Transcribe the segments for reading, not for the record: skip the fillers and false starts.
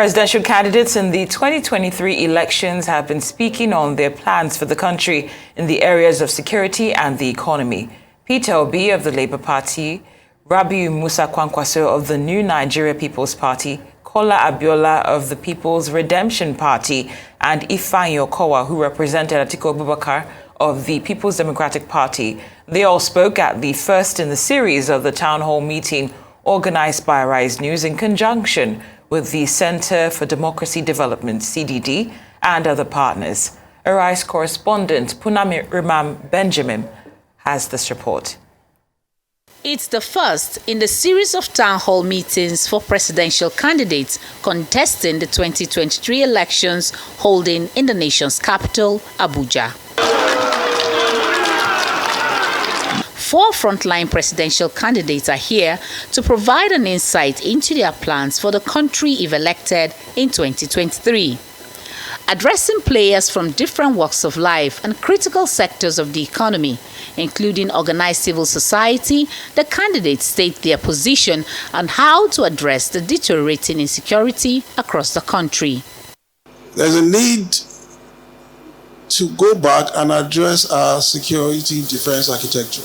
Presidential candidates in the 2023 elections have been speaking on their plans for the country in the areas of security and the economy. Peter Obi of the Labour Party, Rabiu Musa Kwankwaso of the New Nigeria People's Party, Kola Abiola of the People's Redemption Party, and Ifeanyi Okowa, who represented Atiku Abubakar of the People's Democratic Party. They all spoke at the first in the series of the town hall meeting organized by Arise News in conjunction with the Center for Democracy Development, CDD, and other partners. Arise correspondent Punami Rimam Benjamin has this report. It's the first in the series of town hall meetings for presidential candidates contesting the 2023 elections holding in the nation's capital, Abuja. 4 frontline presidential candidates are here to provide an insight into their plans for the country if elected in 2023. Addressing players from different walks of life and critical sectors of the economy, including organized civil society, the candidates state their position on how to address the deteriorating insecurity across the country. There's a need to go back and address our security defense architecture.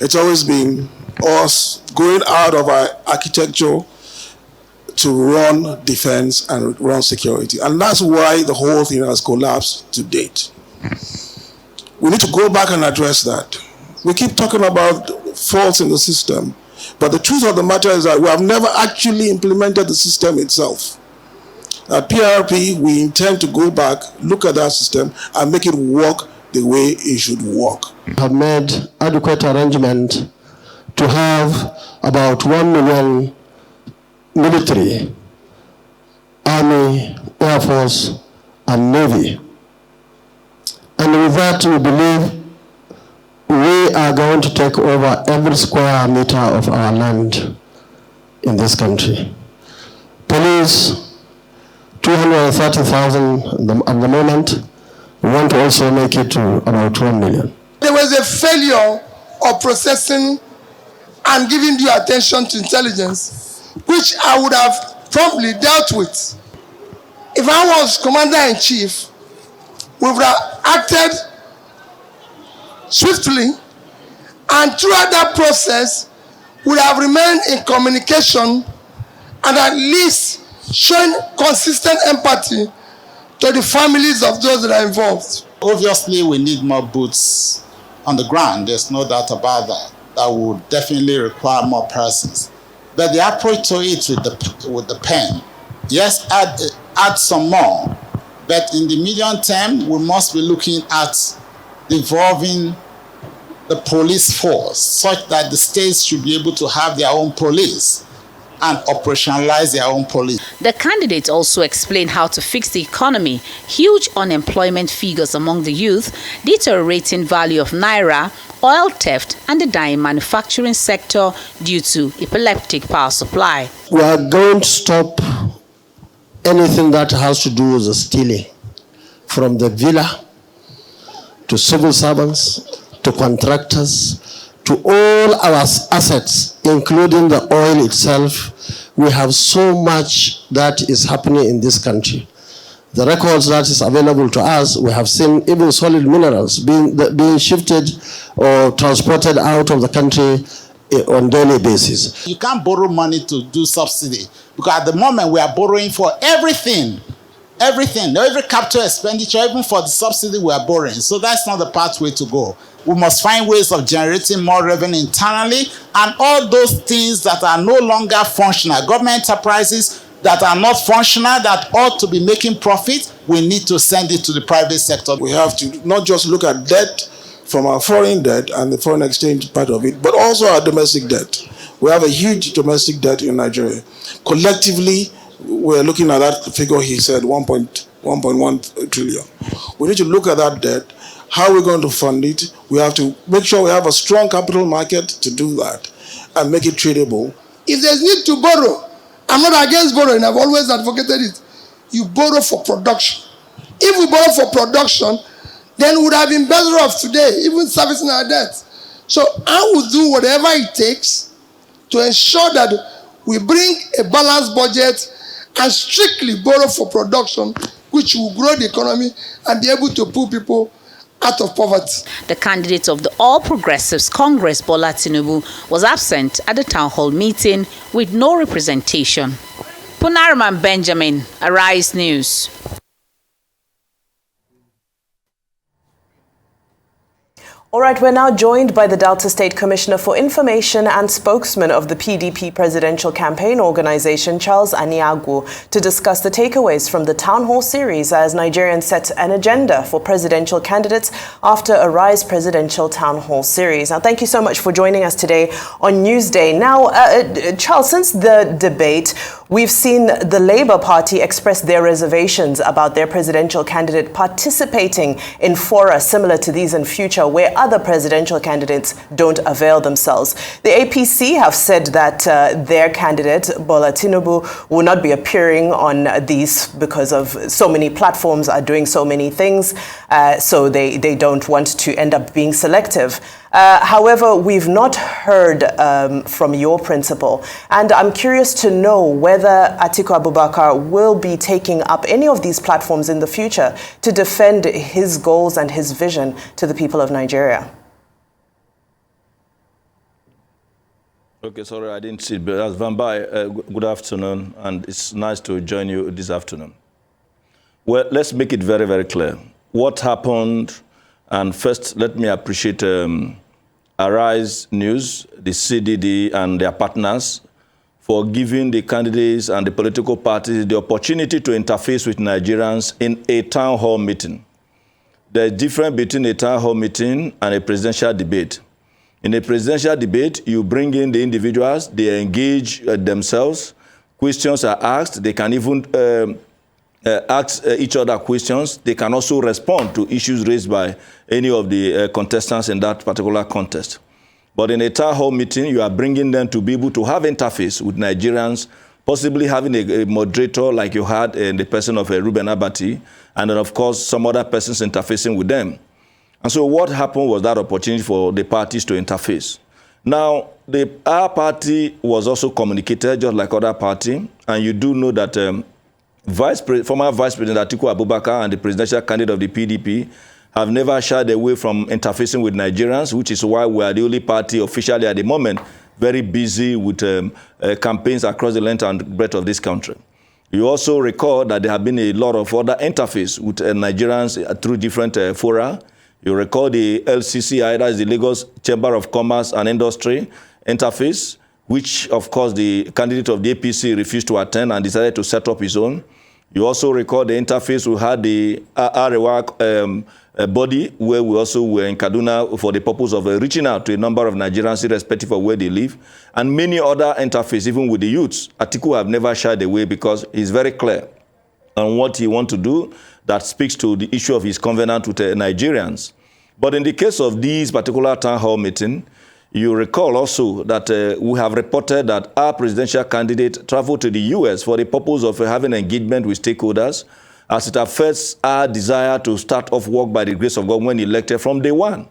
It's always been us going out of our architecture to run defense and run security. And that's why the whole thing has collapsed to date. We need to go back and address that. We keep talking about faults in the system, but the truth of the matter is that we have never actually implemented the system itself. At PRP, we intend to go back, look at that system, and make it work the way it should work. We have made adequate arrangement to have about 1 million military, army, air force, and navy. And with that, we believe we are going to take over every square meter of our land in this country. Police, 230,000 at the moment. We want to also make it to about 1 million. There was a failure of processing and giving due attention to intelligence, which I would have promptly dealt with. If I was Commander-in-Chief, we would have acted swiftly, and throughout that process, would have remained in communication and at least showing consistent empathy to the families of those that are involved. Obviously, we need more boots on the ground. There's no doubt about that. That would definitely require more persons. But the approach to it with the pen, yes, add some more. But in the medium term, we must be looking at devolving the police force such that the states should be able to have their own police and operationalize their own police. The candidates also explained how to fix the economy, huge unemployment figures among the youth, deteriorating value of naira, oil theft, and the dying manufacturing sector due to epileptic power supply. We are going to stop anything that has to do with the stealing, from the villa to civil servants to contractors to all our assets, including the oil itself. We have so much that is happening in this country. The records that is available to us, we have seen even solid minerals being shifted or transported out of the country on a daily basis. You can't borrow money to do subsidy, because at the moment we are borrowing for everything. Every capital expenditure, even for the subsidy we are borrowing. So that's not the pathway to go. We must find ways of generating more revenue internally, and all those things that are no longer functional, government enterprises that are not functional, that ought to be making profit, we need to send it to the private sector. We have to not just look at debt from our foreign debt and the foreign exchange part of it, but also our domestic debt. We have a huge domestic debt in Nigeria. Collectively, we're looking at that figure, he said, 1.1 trillion. We need to look at that debt. How are we going to fund it? We have to make sure we have a strong capital market to do that and make it tradable. If there's need to borrow, I'm not against borrowing, I've always advocated it. You borrow for production. If we borrow for production, then we would have been better off today, even servicing our debt. So I will do whatever it takes to ensure that we bring a balanced budget and strictly borrow for production, which will grow the economy and be able to pull people out of poverty. The candidate of the All Progressives Congress, Bola Tinubu, was absent at the town hall meeting with no representation. Punaraman Benjamin, Arise News. All right, we're now joined by the Delta State Commissioner for Information and spokesman of the PDP Presidential Campaign Organization, Charles Aniagwu, to discuss the takeaways from the Town Hall series as Nigerians set an agenda for presidential candidates after a Rise Presidential Town Hall series. Now, thank you so much for joining us today on Newsday. Now, Charles, since the debate, we've seen the Labour Party express their reservations about their presidential candidate participating in fora similar to these in future, where other presidential candidates don't avail themselves. The APC have said that their candidate, Bola Tinubu, will not be appearing on these because of so many platforms are doing so many things, so they don't want to end up being selective. However, we've not heard from your principal, and I'm curious to know whether Atiku Abubakar will be taking up any of these platforms in the future to defend his goals and his vision to the people of Nigeria. Okay, sorry, I didn't see it, but as Vambai, good afternoon, and it's nice to join you this afternoon. Well, let's make it very, very clear. What happened, and first, let me appreciate Arise News, the CDD, and their partners for giving the candidates and the political parties the opportunity to interface with Nigerians in a town hall meeting. There's a difference between a town hall meeting and a presidential debate. In a presidential debate, you bring in the individuals, they engage themselves, questions are asked, they can even ask each other questions. They can also respond to issues raised by any of the contestants in that particular contest. But in a town hall meeting, you are bringing them to be able to have interface with Nigerians, possibly having a moderator like you had in the person of Reuben Abati, and then, of course, some other persons interfacing with them. And so what happened was that opportunity for the parties to interface. Now, our party was also communicated just like other party, and you do know that former Vice President Atiku Abubakar and the presidential candidate of the PDP have never shied away from interfacing with Nigerians, which is why we are the only party officially at the moment very busy with campaigns across the length and breadth of this country. You also recall that there have been a lot of other interface with Nigerians through different fora. You recall the LCCI, that is the Lagos Chamber of Commerce and Industry interface, which, of course, the candidate of the APC refused to attend and decided to set up his own. You also recall the interface we had the Arewa body, where we also were in Kaduna for the purpose of reaching out to a number of Nigerians, irrespective of where they live, and many other interfaces, even with the youths. Atiku have never shied away because he's very clear on what he wants to do that speaks to the issue of his covenant with Nigerians. But in the case of this particular town hall meeting, you recall also that we have reported that our presidential candidate traveled to the U.S. for the purpose of having engagement with stakeholders as it affects our desire to start off work by the grace of God when elected from day one.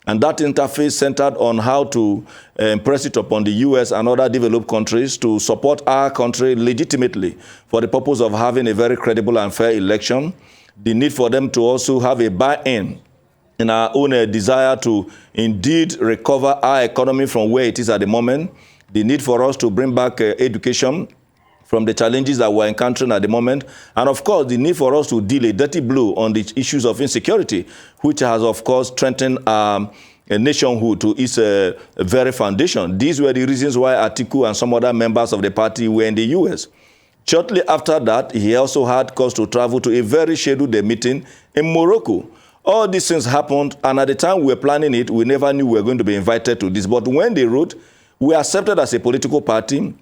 And that interface centered on how to impress it upon the U.S. and other developed countries to support our country legitimately for the purpose of having a very credible and fair election, the need for them to also have a buy-in in our own desire to indeed recover our economy from where it is at the moment, the need for us to bring back education from the challenges that we're encountering at the moment, and of course the need for us to deal a dirty blow on the issues of insecurity, which has of course strengthened a nationhood to its very foundation. These were the reasons why Atiku and some other members of the party were in the U.S. Shortly after that, he also had cause to travel to a very scheduled meeting in Morocco. All these things happened, and at the time we were planning it, we never knew we were going to be invited to this. But when they wrote, we accepted as a political party.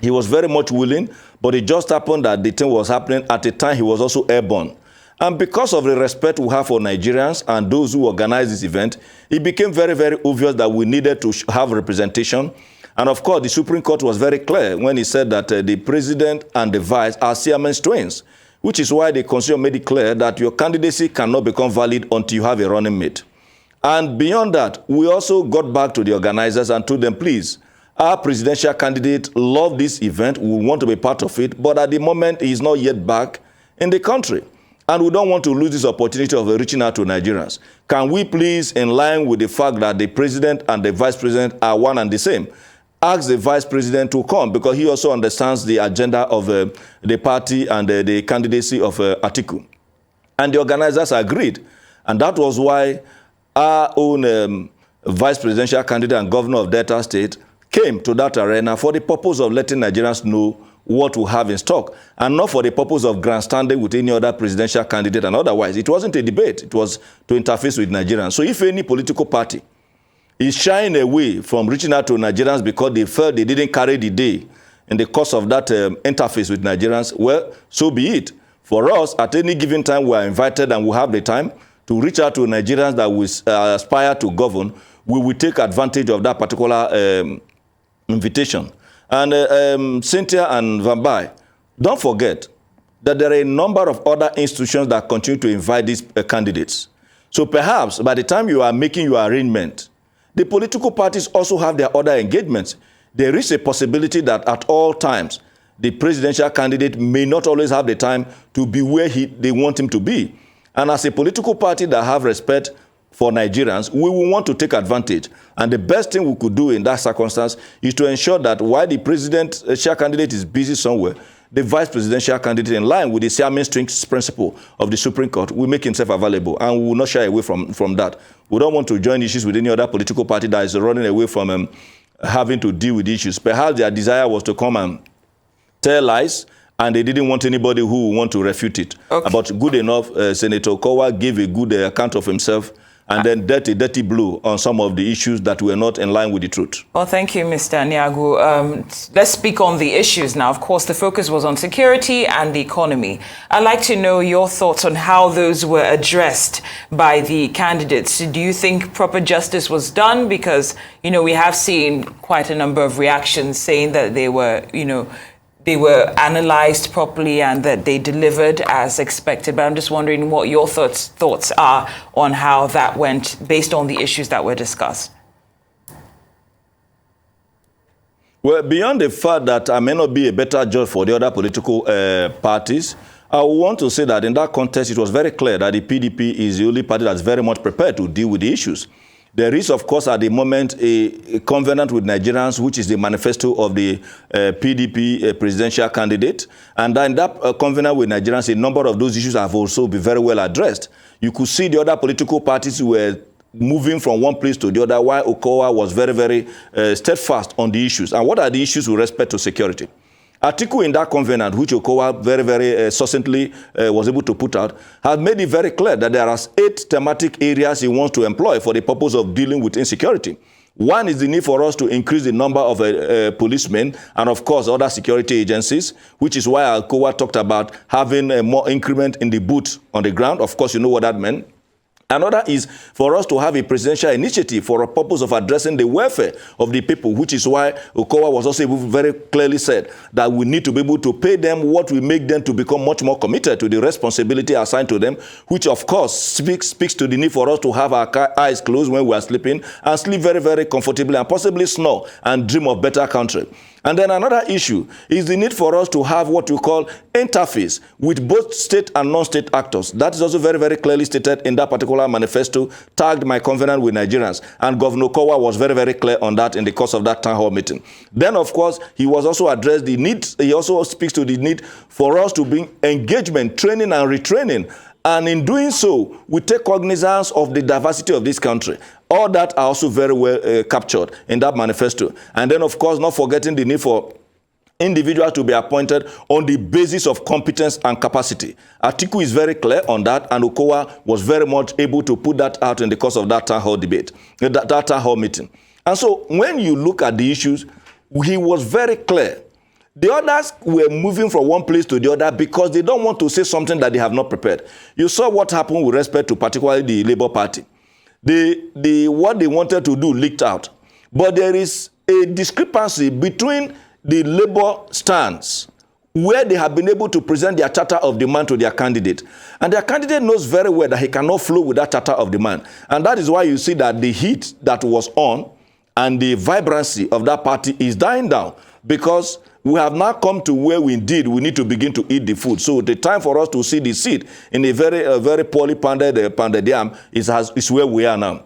He was very much willing, but it just happened that the thing was happening at the time he was also airborne. And because of the respect we have for Nigerians and those who organized this event, it became very, very obvious that we needed to have representation. And of course, the Supreme Court was very clear when he said that the president and the vice are Siamese twins, which is why the Constitution made it clear that your candidacy cannot become valid until you have a running mate. And beyond that, we also got back to the organizers and told them, please, our presidential candidate loved this event, we want to be part of it, but at the moment he is not yet back in the country. And we don't want to lose this opportunity of reaching out to Nigerians. Can we please, in line with the fact that the president and the vice president are one and the same, ask the vice president to come, because he also understands the agenda of the party and the candidacy of Atiku. And the organizers agreed. And that was why our own vice presidential candidate and governor of Delta State came to that arena for the purpose of letting Nigerians know what we have in stock, and not for the purpose of grandstanding with any other presidential candidate and otherwise. It wasn't a debate. It was to interface with Nigerians. So if any political party is shying away from reaching out to Nigerians because they felt they didn't carry the day in the course of that interface with Nigerians, well, so be it. For us, at any given time, we are invited and we have the time to reach out to Nigerians that we aspire to govern. We will take advantage of that particular invitation. And Cynthia and Vambai, don't forget that there are a number of other institutions that continue to invite these candidates. So perhaps by the time you are making your arrangement, the political parties also have their other engagements. There is a possibility that at all times, the presidential candidate may not always have the time to be where they want him to be. And as a political party that have respect for Nigerians, we will want to take advantage. And the best thing we could do in that circumstance is to ensure that while the presidential candidate is busy somewhere, the vice presidential candidate, in line with the Siamese strings principle of the Supreme Court, will make himself available, and we will not shy away from that. We don't want to join issues with any other political party that is running away from having to deal with issues. Perhaps their desire was to come and tell lies, and they didn't want anybody who would want to refute it. Okay. But good enough, Senator Okowa gave a good account of himself, and then dirty blue on some of the issues that were not in line with the truth. Well, thank you, Mr. Aniagwu. Let's speak on the issues now. Of course, the focus was on security and the economy. I'd like to know your thoughts on how those were addressed by the candidates. Do you think proper justice was done? Because, we have seen quite a number of reactions saying that they were, they were analyzed properly and that they delivered as expected. But I'm just wondering what your thoughts are on how that went based on the issues that were discussed. Well, beyond the fact that I may not be a better judge for the other political parties, I want to say that in that context, it was very clear that the PDP is the only party that's very much prepared to deal with the issues. There is, of course, at the moment, a covenant with Nigerians, which is the manifesto of the PDP presidential candidate. And in that covenant with Nigerians, a number of those issues have also been very well addressed. You could see the other political parties were moving from one place to the other, while Okowa was very, very steadfast on the issues. And what are the issues with respect to security? Atiku in that covenant, which Okowa very, very succinctly was able to put out, has made it very clear that there are 8 thematic areas he wants to employ for the purpose of dealing with insecurity. One is the need for us to increase the number of policemen and, of course, other security agencies, which is why Okowa talked about having more increment in the boots on the ground. Of course, you know what that meant. Another is for us to have a presidential initiative for a purpose of addressing the welfare of the people, which is why Okowa was also able very clearly said that we need to be able to pay them what will make them to become much more committed to the responsibility assigned to them, which of course speaks to the need for us to have our eyes closed when we are sleeping and sleep very, very comfortably and possibly snore and dream of better country. And then another issue is the need for us to have what we call interface with both state and non-state actors. That is also very, very clearly stated in that particular manifesto, tagged my covenant with Nigerians. And Governor Okowa was very, very clear on that in the course of that town hall meeting. Then, of course, he was also addressed the need, he also speaks to the need for us to bring engagement, training and retraining. And in doing so, we take cognizance of the diversity of this country. All that are also very well captured in that manifesto. And then, of course, not forgetting the need for individuals to be appointed on the basis of competence and capacity. Atiku is very clear on that, and Okowa was very much able to put that out in the course of that town hall debate, that town hall meeting. And so when you look at the issues, he was very clear. The others were moving from one place to the other because they don't want to say something that they have not prepared. You saw what happened with respect to particularly the Labour Party. What they wanted to do leaked out. But there is a discrepancy between the Labour stance, where they have been able to present their charter of demand to their candidate. And their candidate knows very well that he cannot flow with that charter of demand. And that is why you see that the heat that was on and the vibrancy of that party is dying down, because we have now come to where we need to begin to eat the food. So the time for us to see the seed in a very poorly pounded yam is where we are now.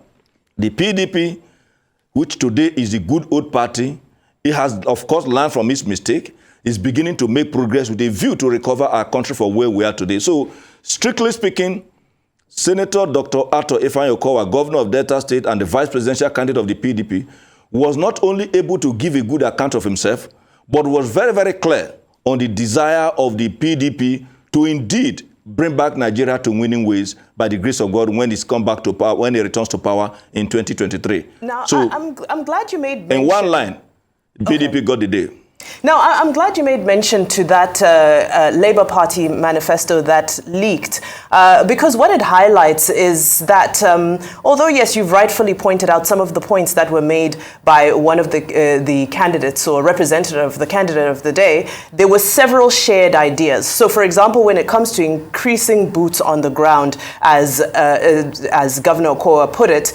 The PDP, which today is the good old party, it has, of course, learned from its mistake, is beginning to make progress with a view to recover our country from where we are today. So, strictly speaking, Senator Dr. Ato Ifeanyi, governor of Delta State and the vice presidential candidate of the PDP, was not only able to give a good account of himself, but was very clear on the desire of the PDP to indeed bring back Nigeria to winning ways by the grace of God when it's come back to power, when it returns to power in 2023. Now, so, I'm glad you made mention. In one line, PDP got the day. Now, I'm glad you made mention to that Labour Party manifesto that leaked, because what it highlights is that, although, yes, you've rightfully pointed out some of the points that were made by one of the candidates or representative of the candidate of the day, there were several shared ideas. So, for example, when it comes to increasing boots on the ground, as Governor Okowa put it,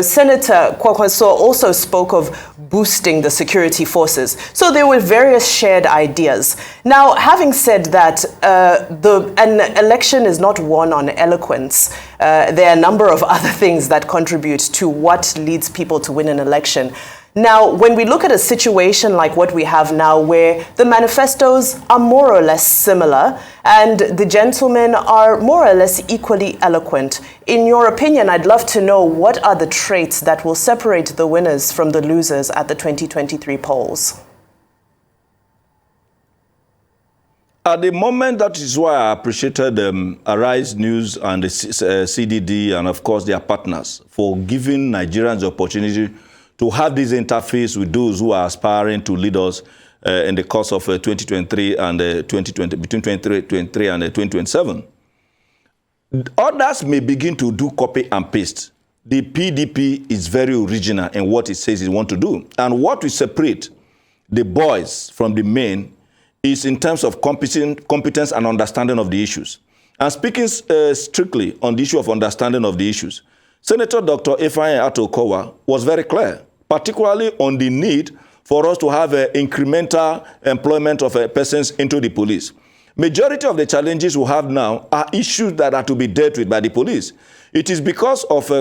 Senator Kwakwanso also spoke of boosting the security forces. So there were various shared ideas. Now, having said that, an election is not won on eloquence. There are a number of other things that contribute to what leads people to win an election. Now, when we look at a situation like what we have now, where the manifestos are more or less similar and the gentlemen are more or less equally eloquent, in your opinion, I'd love to know what are the traits that will separate the winners from the losers at the 2023 polls? At the moment, that is why I appreciated Arise News and the CDD and, of course, their partners for giving Nigerians the opportunity to have this interface with those who are aspiring to lead us in the course of 2023 and 2020, between 2023 and 2027. Others may begin to do copy and paste. The PDP is very original in what it says it wants to do. And what will separate the boys from the men is in terms of competence and understanding of the issues. And speaking strictly on the issue of understanding of the issues, Senator Dr. Ifeanyi Okowa was very clear, particularly on the need for us to have incremental employment of persons into the police. Majority of the challenges we have now are issues that are to be dealt with by the police. It is because of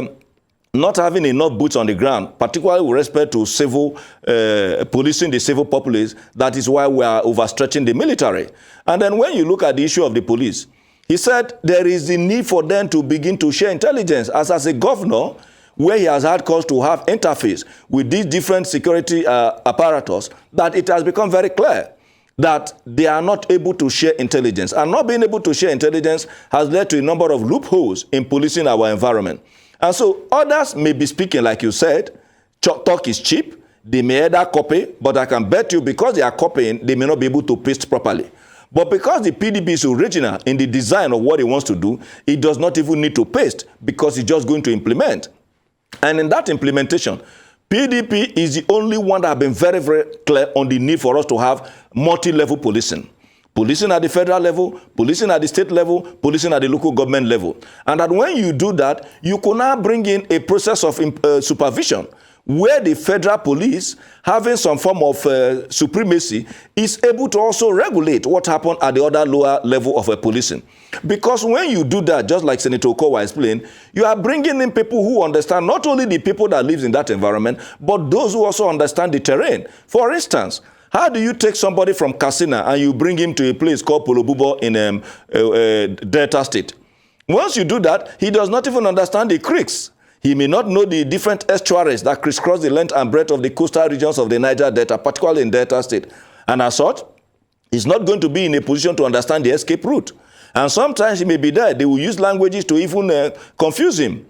not having enough boots on the ground, particularly with respect to civil policing the civil populace. That is why we are overstretching the military. And then when you look at the issue of the police, he said there is the need for them to begin to share intelligence. As a governor, where he has had cause to have interface with these different security apparatus, that it has become very clear that they are not able to share intelligence. And not being able to share intelligence has led to a number of loopholes in policing our environment. And so others may be speaking, like you said, talk is cheap. They may either copy, but I can bet you because they are copying, they may not be able to paste properly. But because the PDP is original in the design of what it wants to do, it does not even need to paste because it's just going to implement. And in that implementation, PDP is the only one that has been very clear on the need for us to have multi-level policing. Policing at the federal level, policing at the state level, policing at the local government level. And that when you do that, you can now bring in a process of supervision where the federal police, having some form of supremacy, is able to also regulate what happened at the other lower level of policing. Because when you do that, just like Senator Okowa explained, you are bringing in people who understand not only the people that live in that environment, but those who also understand the terrain. For instance, how do you take somebody from Katsina and you bring him to a place called Polobubo in Delta State? Once you do that, he does not even understand the creeks. He may not know the different estuaries that crisscross the length and breadth of the coastal regions of the Niger Delta, particularly in Delta State. And as such, he's not going to be in a position to understand the escape route. And sometimes he may be there. They will use languages to even confuse him.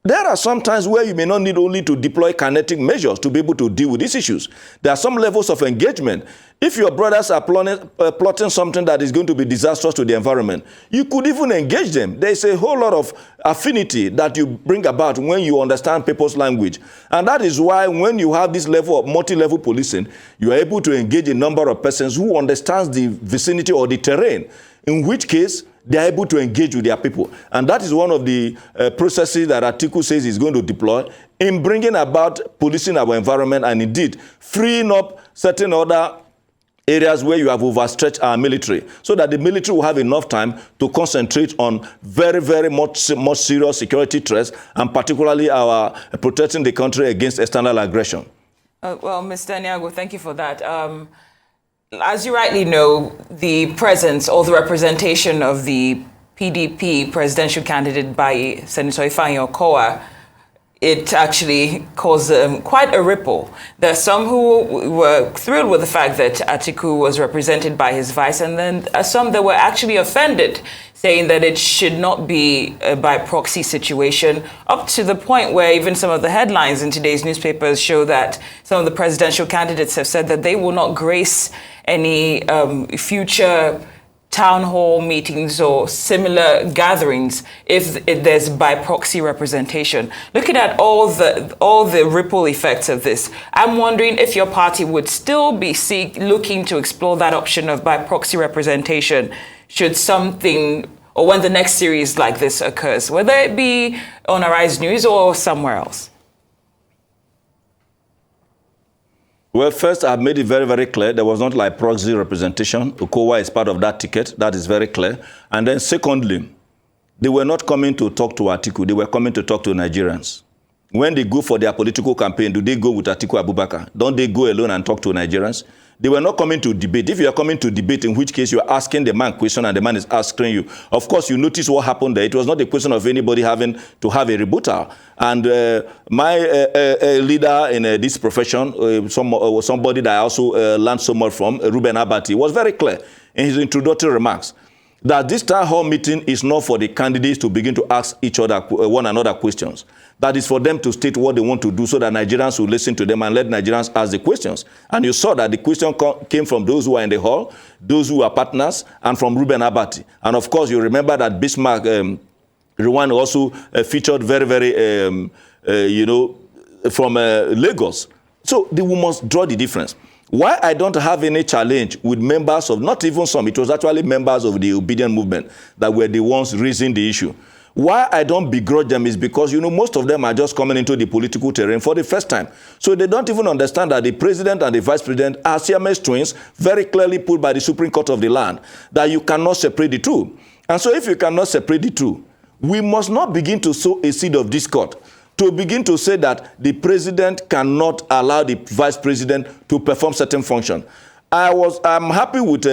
There are some times where you may not need only to deploy kinetic measures to be able to deal with these issues. There are some levels of engagement. If your brothers are plotting something that is going to be disastrous to the environment, you could even engage them. There is a whole lot of affinity that you bring about when you understand people's language. And that is why when you have this level of multi-level policing, you are able to engage a number of persons who understands the vicinity or the terrain, in which case they are able to engage with their people. And that is one of the processes that Atiku says he's going to deploy in bringing about policing our environment and indeed freeing up certain other areas where you have overstretched our military, so that the military will have enough time to concentrate on very, very much serious security threats, and particularly our protecting the country against external aggression. Well, Mr. Aniagwu, thank you for that. As you rightly know, the presence or the representation of the PDP presidential candidate by Senator Ifeanyi Okowa, it actually caused quite a ripple. There are some who were thrilled with the fact that Atiku was represented by his vice, and then some that were actually offended, saying that it should not be a by proxy situation, up to the point where even some of the headlines in today's newspapers show that some of the presidential candidates have said that they will not grace any future town hall meetings or similar gatherings if there's by proxy representation. Looking at all the ripple effects of this, I'm wondering if your party would still be looking to explore that option of by proxy representation should something, or when the next series like this occurs, whether it be on Arise News or somewhere else. Well, first, I've made it very, very clear there was not like proxy representation. Okowa is part of that ticket. That is very clear. And then secondly, they were not coming to talk to Atiku. They were coming to talk to Nigerians. When they go for their political campaign, do they go with Atiku Abubakar? Don't they go alone and talk to Nigerians? They were not coming to debate. If you are coming to debate, in which case you are asking the man question and the man is asking you. Of course, you notice what happened there. It was not a question of anybody having to have a rebuttal. And my leader in this profession, somebody that I also learned so much from, Ruben Abati, was very clear in his introductory remarks that this town hall meeting is not for the candidates to begin to ask each other, one another questions. That is for them to state what they want to do so that Nigerians will listen to them and let Nigerians ask the questions. And you saw that the question came from those who are in the hall, those who are partners, and from Ruben Abati. And of course, you remember that Bismarck Rwanda also featured very, very, from Lagos. So we must draw the difference. Why I don't have any challenge with members of, not even some, it was actually members of the obedient movement that were the ones raising the issue. Why I don't begrudge them is because, most of them are just coming into the political terrain for the first time. So they don't even understand that the president and the vice president are Siamese twins, very clearly put by the Supreme Court of the land, that you cannot separate the two. And so if you cannot separate the two, we must not begin to sow a seed of discord, to begin to say that the president cannot allow the vice president to perform certain function. I'm happy with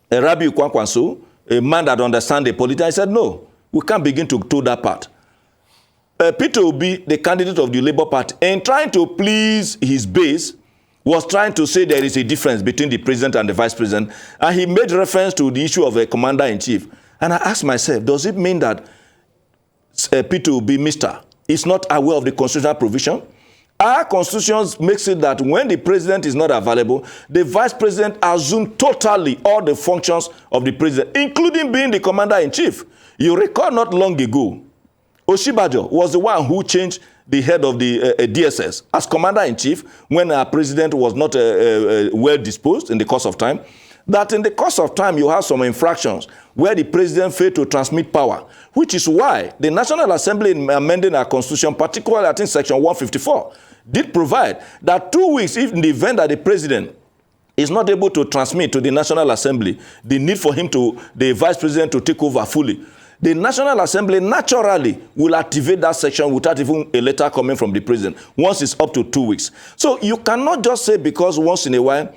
Rabiu Kwankwaso, a man that understands the politics. I said, no, we can't begin to do that part. Peter Obi, the candidate of the Labour Party, in trying to please his base, was trying to say there is a difference between the president and the vice president, and he made reference to the issue of a commander-in-chief. And I asked myself, does it mean that Peter Obi, Mr., is not aware of the constitutional provision? Our constitution makes it that when the president is not available, the vice president assumes totally all the functions of the president, including being the commander-in-chief. You recall not long ago, Oshibajo was the one who changed the head of the DSS as commander-in-chief when our president was not well disposed in the course of time. That in the course of time, you have some infractions where the president failed to transmit power, which is why the National Assembly, in amending our constitution, particularly I think section 154, did provide that 2 weeks, if in the event that the president is not able to transmit to the National Assembly the need for him to, the vice president, to take over fully, the National Assembly naturally will activate that section without even a letter coming from the president once it's up to 2 weeks. So you cannot just say because once in a while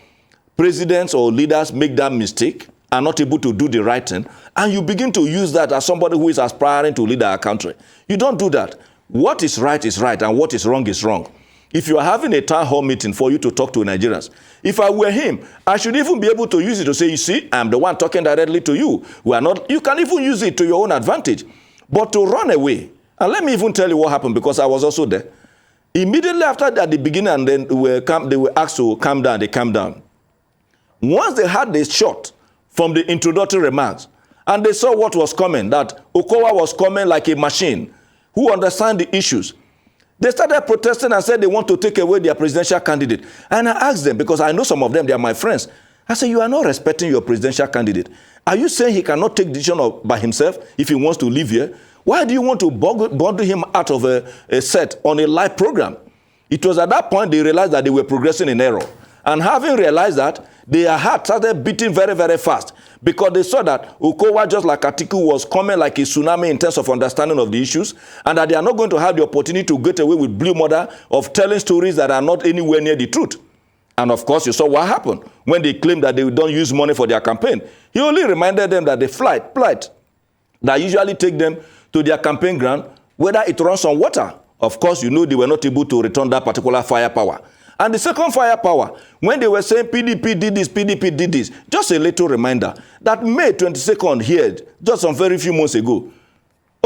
presidents or leaders make that mistake, are not able to do the right thing, and you begin to use that as somebody who is aspiring to lead our country. You don't do that. What is right, and what is wrong is wrong. If you are having a town hall meeting for you to talk to Nigerians, if I were him, I should even be able to use it to say, you see, I'm the one talking directly to you. We are not. You can even use it to your own advantage. But to run away, and let me even tell you what happened, because I was also there. Immediately after that, at the beginning, and then they were asked to calm down, they calmed down. Once they had this shot from the introductory remarks, and they saw what was coming, that Okowa was coming like a machine who understands the issues, they started protesting and said they want to take away their presidential candidate. And I asked them, because I know some of them, they are my friends. I said, you are not respecting your presidential candidate. Are you saying he cannot take decision by himself if he wants to live here? Why do you want to bundle him out of a set on a live program? It was at that point they realized that they were progressing in error. And having realized that, their heart started beating very, very fast because they saw that Okowa, just like Atiku, was coming like a tsunami in terms of understanding of the issues, and that they are not going to have the opportunity to get away with blue murder of telling stories that are not anywhere near the truth. And of course, you saw what happened when they claimed that they don't use money for their campaign. He only reminded them that the flight that usually take them to their campaign ground, whether it runs on water. Of course, you know they were not able to return that particular firepower. And the second firepower, when they were saying PDP did this, PDP did this, just a little reminder that May 22nd here, just some very few months ago,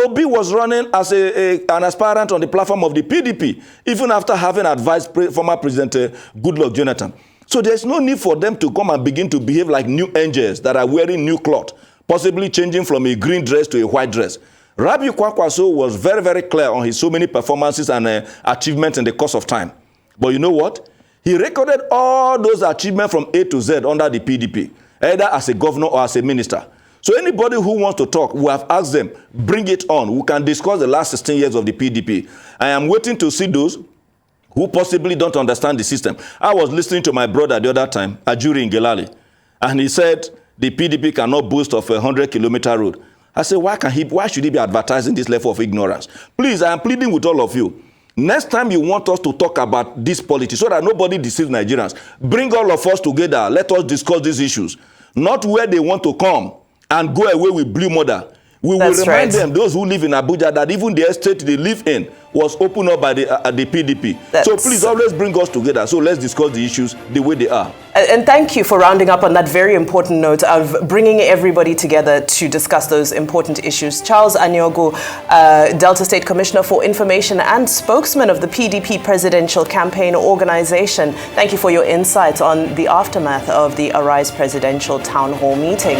Obi was running as an aspirant on the platform of the PDP, even after having advised former President Goodluck Jonathan. So there's no need for them to come and begin to behave like new angels that are wearing new cloth, possibly changing from a green dress to a white dress. Rabiu Kwankwaso was very, very clear on his so many performances and achievements in the course of time. But you know what? He recorded all those achievements from A to Z under the PDP, either as a governor or as a minister. So anybody who wants to talk, we have asked them, bring it on. We can discuss the last 16 years of the PDP. I am waiting to see those who possibly don't understand the system. I was listening to my brother the other time, Ajuri Ngelale, and he said the PDP cannot boast of a 100-kilometer road. I said, why should he be advertising this level of ignorance? Please, I am pleading with all of you. Next time you want us to talk about this politics so that nobody deceives Nigerians, bring all of us together. Let us discuss these issues. Not where they want to come and go away with blue murder. We will remind them, those who live in Abuja, that even the estate they live in was opened up by the PDP. So please always bring us together. So let's discuss the issues the way they are. And thank you for rounding up on that very important note of bringing everybody together to discuss those important issues. Charles Aniagwu, Delta State Commissioner for Information and spokesman of the PDP Presidential Campaign Organization, thank you for your insights on the aftermath of the Arise Presidential Town Hall meeting.